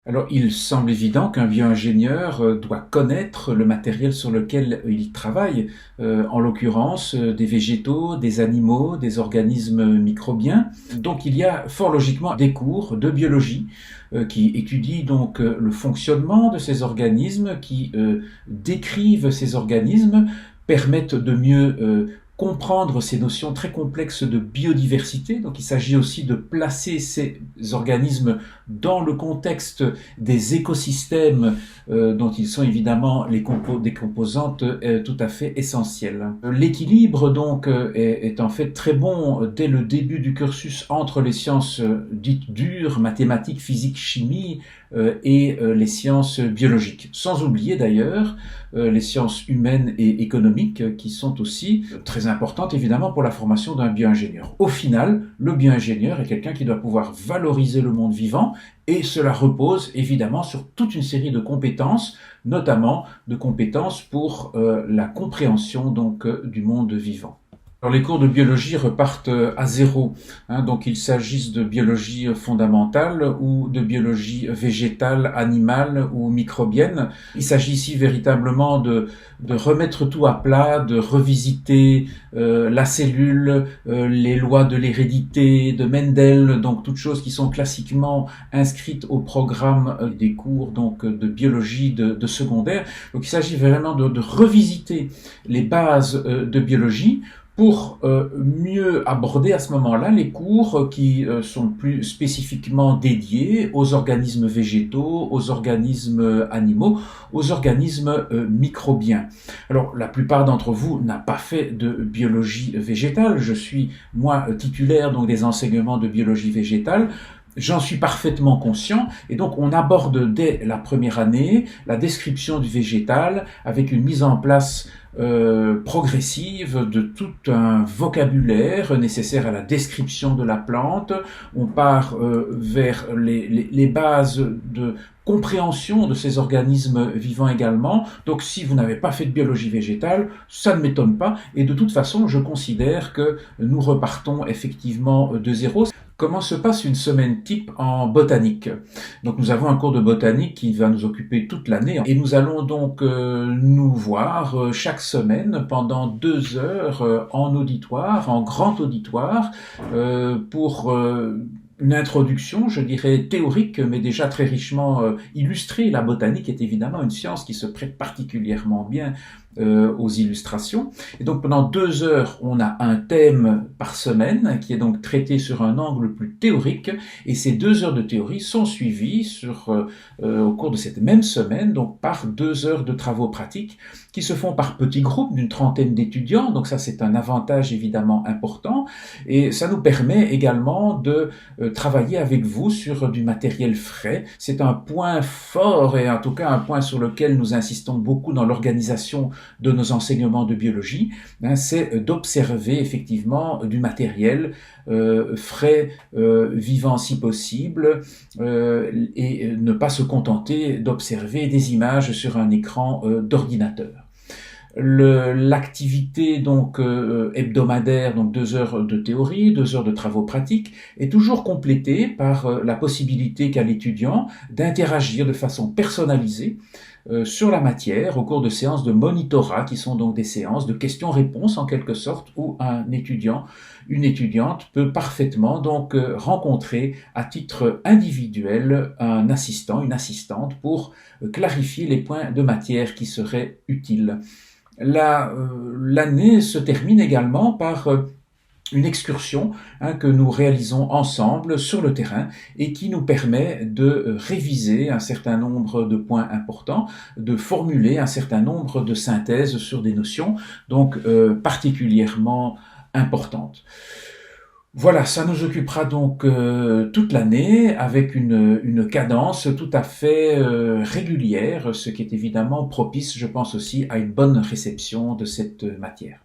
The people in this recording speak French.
Alors, il semble évident qu'un bioingénieur doit connaître le matériel sur lequel il travaille, en l'occurrence des végétaux, des animaux, des organismes microbiens. Donc, il y a fort logiquement des cours de biologie qui étudient donc le fonctionnement de ces organismes, qui décrivent ces organismes, permettent de mieux comprendre ces notions très complexes de biodiversité. Donc il s'agit aussi de placer ces organismes dans le contexte des écosystèmes dont ils sont évidemment des composantes tout à fait essentielles. L'équilibre donc est en fait très bon dès le début du cursus entre les sciences dites dures, mathématiques, physique, chimie et les sciences biologiques. Sans oublier d'ailleurs les sciences humaines et économiques qui sont aussi très importantes évidemment pour la formation d'un bioingénieur. Au final, le bioingénieur est quelqu'un qui doit pouvoir valoriser le monde vivant et cela repose évidemment sur toute une série de compétences, notamment de compétences pour la compréhension donc du monde vivant. Alors les cours de biologie repartent à zéro, donc qu'il s'agisse de biologie fondamentale ou de biologie végétale, animale ou microbienne. Il s'agit ici véritablement de remettre tout à plat, de revisiter la cellule, les lois de l'hérédité, de Mendel, donc toutes choses qui sont classiquement inscrites au programme des cours donc de biologie de secondaire. Donc il s'agit vraiment de revisiter les bases de biologie pour mieux aborder à ce moment-là les cours qui sont plus spécifiquement dédiés aux organismes végétaux, aux organismes animaux, aux organismes microbiens. Alors, la plupart d'entre vous n'a pas fait de biologie végétale. Je suis, moi, titulaire donc des enseignements de biologie végétale. J'en suis parfaitement conscient et donc on aborde dès la première année la description du végétal avec une mise en place progressive de tout un vocabulaire nécessaire à la description de la plante. On part vers les bases de compréhension de ces organismes vivants également. Donc si vous n'avez pas fait de biologie végétale, ça ne m'étonne pas et de toute façon je considère que nous repartons effectivement de zéro. Comment se passe une semaine type en botanique? Donc nous avons un cours de botanique qui va nous occuper toute l'année et nous allons donc nous voir chaque semaine pendant 2 heures en auditoire, en grand auditoire, pour une introduction, je dirais théorique, mais déjà très richement illustrée. La botanique est évidemment une science qui se prête particulièrement bien aux illustrations. Et donc pendant 2 heures, on a un thème par semaine qui est donc traité sur un angle plus théorique. Et ces 2 heures de théorie sont suivies au cours de cette même semaine, donc par 2 heures de travaux pratiques qui se font par petits groupes d'une trentaine d'étudiants. Donc ça, c'est un avantage évidemment important. Et ça nous permet également de travailler avec vous sur du matériel frais. C'est un point fort et en tout cas un point sur lequel nous insistons beaucoup dans l'organisation de nos enseignements de biologie, c'est d'observer effectivement du matériel frais, vivant si possible, et ne pas se contenter d'observer des images sur un écran d'ordinateur. L'activité donc hebdomadaire, donc 2 heures de théorie, 2 heures de travaux pratiques, est toujours complétée par la possibilité qu'a l'étudiant d'interagir de façon personnalisée sur la matière au cours de séances de monitorat qui sont donc des séances de questions-réponses en quelque sorte où un étudiant, une étudiante peut parfaitement donc rencontrer à titre individuel un assistant, une assistante pour clarifier les points de matière qui seraient utiles. L'année se termine également par une excursion que nous réalisons ensemble sur le terrain et qui nous permet de réviser un certain nombre de points importants, de formuler un certain nombre de synthèses sur des notions donc particulièrement importantes. Voilà, ça nous occupera donc toute l'année avec une cadence tout à fait régulière, ce qui est évidemment propice, je pense aussi, à une bonne réception de cette matière.